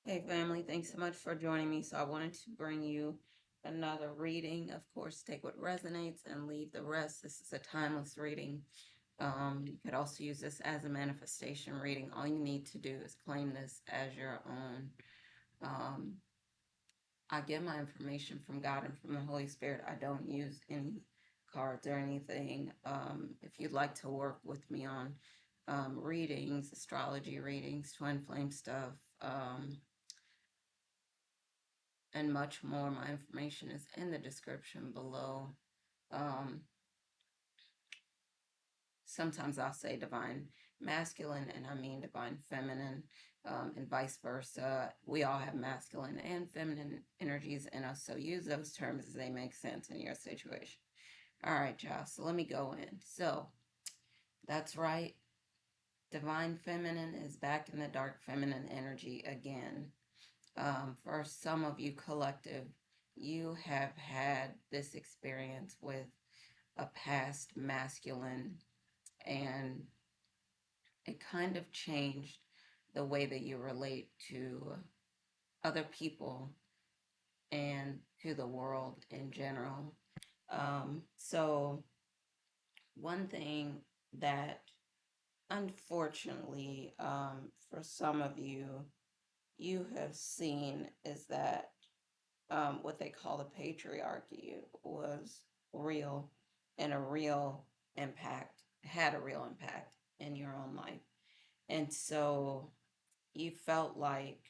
Hey family, thanks so much for joining me. So I wanted to bring you another reading. Of course, take what resonates and leave the rest. This is a timeless reading. You could also use this as a manifestation reading. All you need to do is claim this as your own. Um, I get my information from God and from the Holy Spirit. I don't use any cards or anything. If you'd like to work with me on readings, astrology readings, twin flame stuff, and much more. My information is in the description below. Um, Sometimes I'll say divine masculine and I mean divine feminine, and vice versa. We all have masculine and feminine energies in us, so use those terms as they make sense in your situation. All right, y'all, so let me go in. So that's right. Divine feminine is back in the dark feminine energy again. For some of you collective, you have had this experience with a past masculine, and it kind of changed the way that you relate to other people and to the world in general. So, one thing that unfortunately, for some of you, you have seen is that what they call the patriarchy was real and a real impact, had a real impact in your own life. And so you felt like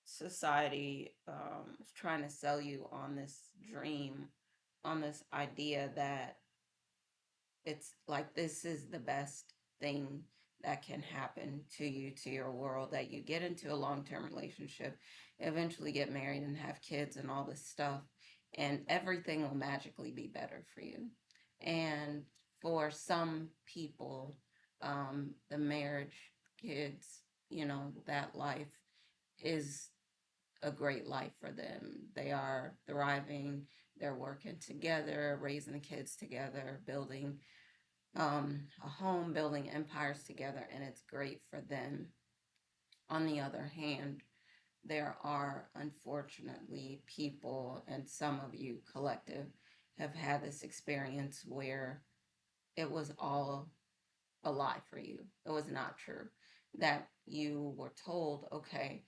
society was trying to sell you on this dream, on this idea that it's like this is the best thing that can happen to you, to your world, that you get into a long-term relationship, eventually get married and have kids and all this stuff, and everything will magically be better for you. And for some people, the marriage, kids, that life is a great life for them. They are thriving, they're working together, raising the kids together, building a home, building empires together, and it's great for them. On the other hand, there are unfortunately people, and some of you collective have had this experience where it was all a lie for you. It was not true. That you were told, okay,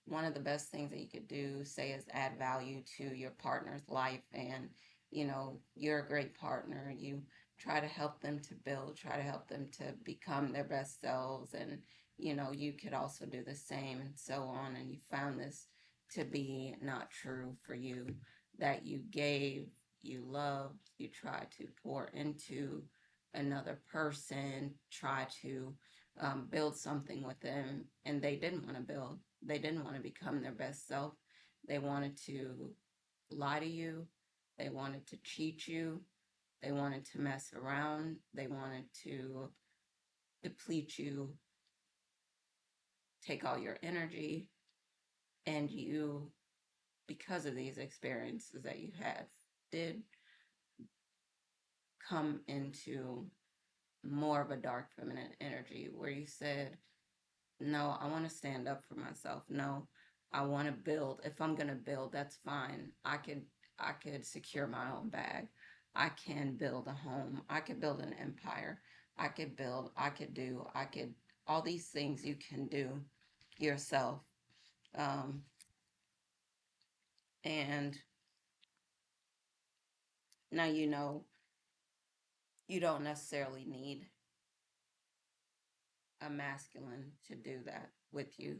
one of the best things that you could do, say, is add value to your partner's life, and you're a great partner. You try to help them to build, try to help them to become their best selves, and you could also do the same, and so on. And you found this to be not true for you, that you gave, you loved, you tried to pour into another person, try to build something with them, and they didn't want to build. They didn't want to become their best self. They wanted to lie to you. They wanted to cheat you. They wanted to mess around. They wanted to deplete you, take all your energy, and you, because of these experiences that you had, did come into more of a dark feminine energy where you said, no, I want to stand up for myself. No, I want to build. If I'm going to build, that's fine. I could secure my own bag. I can build a home. I could build an empire. I could all these things you can do yourself. Um, and now you don't necessarily need a masculine to do that with you.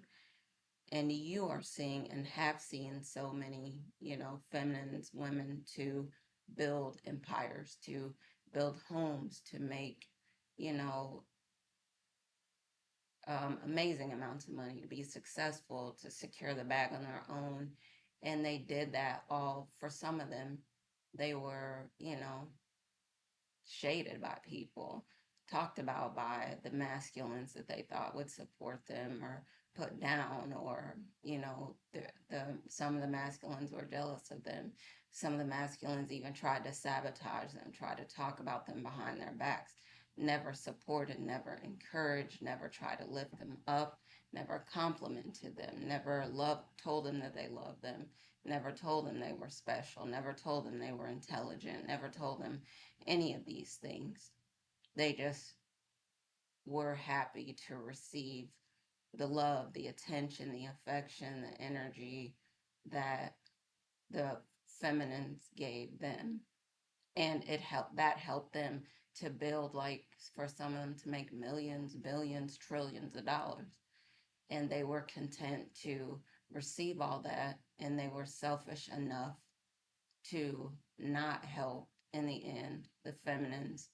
And you are seeing and have seen so many, feminines, women to build empires, to build homes, to make, you know, amazing amounts of money, to be successful, to secure the bag on their own. And they did that all, for some of them, they were, shaded by people, talked about by the masculines that they thought would support them, or put down, or the some of the masculines were jealous of them. Some of the masculines even tried to sabotage them, tried to talk about them behind their backs, never supported, never encouraged, never tried to lift them up, never complimented them, never told them that they loved them, never told them they were special, never told them they were intelligent, never told them any of these things. They just were happy to receive the love, the attention, the affection, the energy that the feminines gave them. And helped them to build, like, for some of them to make millions, billions, trillions of dollars. And they were content to receive all that, and they were selfish enough to not help in the end the feminines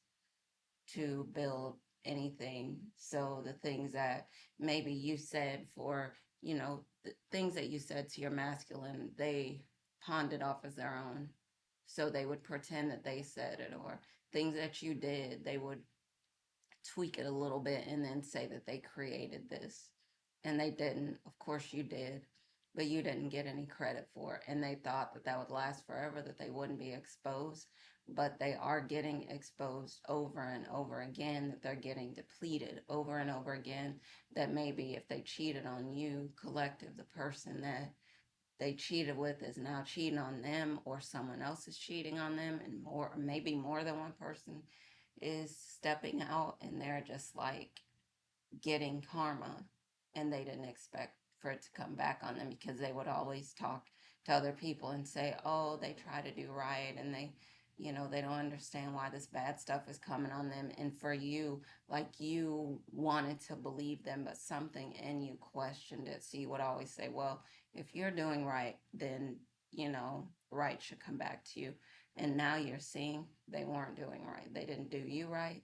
to build anything. So the things that maybe you said for, the things that you said to your masculine, they pawned it off as their own. So they would pretend that they said it, or things that you did, they would tweak it a little bit and then say that they created this. And they didn't. Of course, you did, but you didn't get any credit for it. And they thought that that would last forever, that they wouldn't be exposed. But they are getting exposed over and over again, that they're getting depleted over and over again. That maybe if they cheated on you, collective, the person that they cheated with is now cheating on them, or someone else is cheating on them, and more, maybe more than one person is stepping out, and they're just like getting karma, and they didn't expect for it to come back on them, because they would always talk to other people and say, oh, they try to do right, and they don't understand why this bad stuff is coming on them. And for you, like, you wanted to believe them, but something in you questioned it. So you would always say, well, if you're doing right, then right should come back to you. And now you're seeing they weren't doing right. They didn't do you right.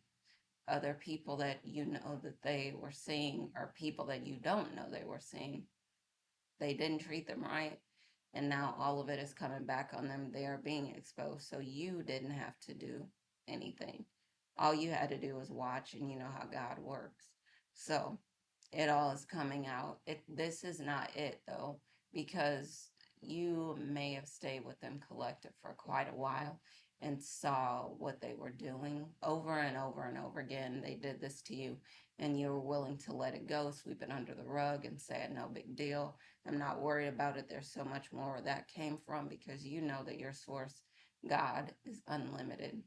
Other people that you know that they were seeing, or people that you don't know they were seeing, they didn't treat them right. And now all of it is coming back on them. They are being exposed. So you didn't have to do anything. All you had to do was watch, and you know how God works. So it all is coming out. This is not it, though, because you may have stayed with them collective for quite a while and saw what they were doing over and over and over again. They did this to you, and you were willing to let it go, sweep it under the rug, and say, no big deal. I'm not worried about it. There's so much more where that came from, because you know that your source, God, is unlimited.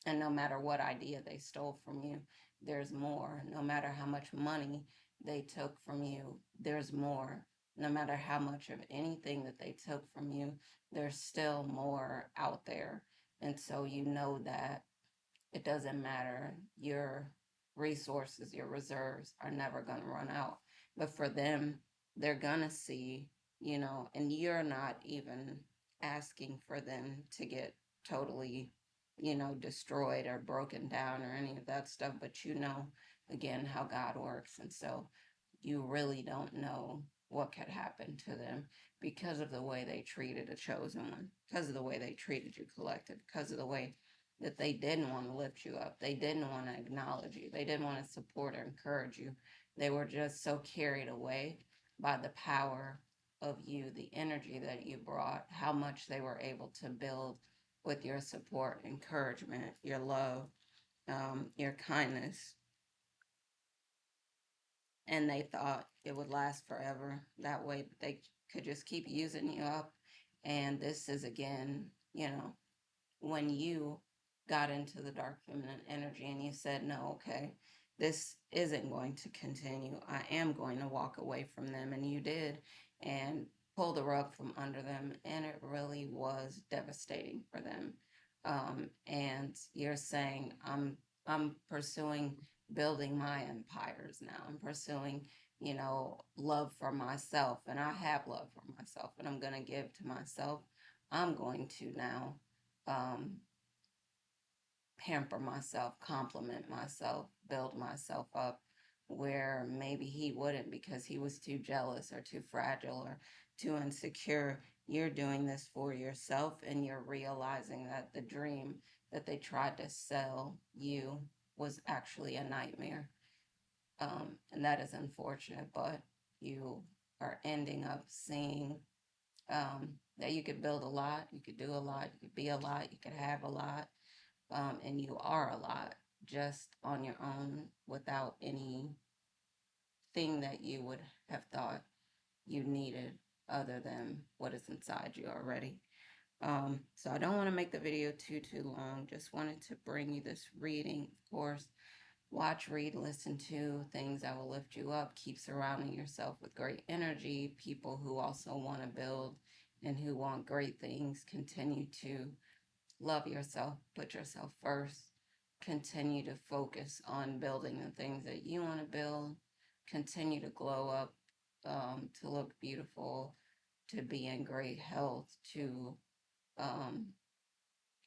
And no matter what idea they stole from you, there's more. No matter how much money they took from you, there's more. No matter how much of anything that they took from you, there's still more out there. And so you know that it doesn't matter. Your resources, your reserves are never going to run out. But for them, they're going to see, and you're not even asking for them to get totally, destroyed or broken down or any of that stuff. But again, how God works. And so you really don't know what could happen to them, because of the way they treated a chosen one, because of the way they treated you collective, because of the way that they didn't want to lift you up. They didn't want to acknowledge you. They didn't want to support or encourage you. They were just so carried away by the power of you, the energy that you brought, how much they were able to build with your support, encouragement, your love, your kindness. And they thought it would last forever. That way they could just keep using you up. And this is, again, when you got into the dark feminine energy and you said, no, okay, this isn't going to continue. I am going to walk away from them. And you did, and pull the rug from under them. And it really was devastating for them. And you're saying, I'm pursuing building my empires now. I'm pursuing, love for myself. And I have love for myself, and I'm going to give to myself. I'm going to now um, pamper myself, compliment myself, build myself up, where maybe he wouldn't, because he was too jealous or too fragile or too insecure. You're doing this for yourself, and you're realizing that the dream that they tried to sell you was actually a nightmare. And that is unfortunate, but you are ending up seeing that you could build a lot, you could do a lot, you could be a lot, you could have a lot, and you are a lot just on your own, without anything that you would have thought you needed other than what is inside you already. So I don't want to make the video too long. Just wanted to bring you this reading. Of course, watch, read, listen to things that will lift you up. Keep surrounding yourself with great energy, people who also want to build and who want great things. Continue to love yourself, put yourself first. Continue to focus on building the things that you want to build. Continue to glow up, to look beautiful, to be in great health, to um,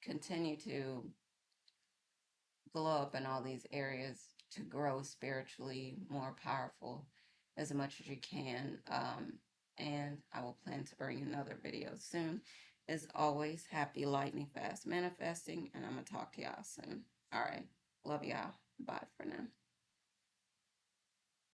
continue to glow up in all these areas, to grow spiritually more powerful as much as you can. And I will plan to bring another video soon. As always, happy lightning fast manifesting, and I'm going to talk to y'all soon. All right. Love y'all. Bye for now.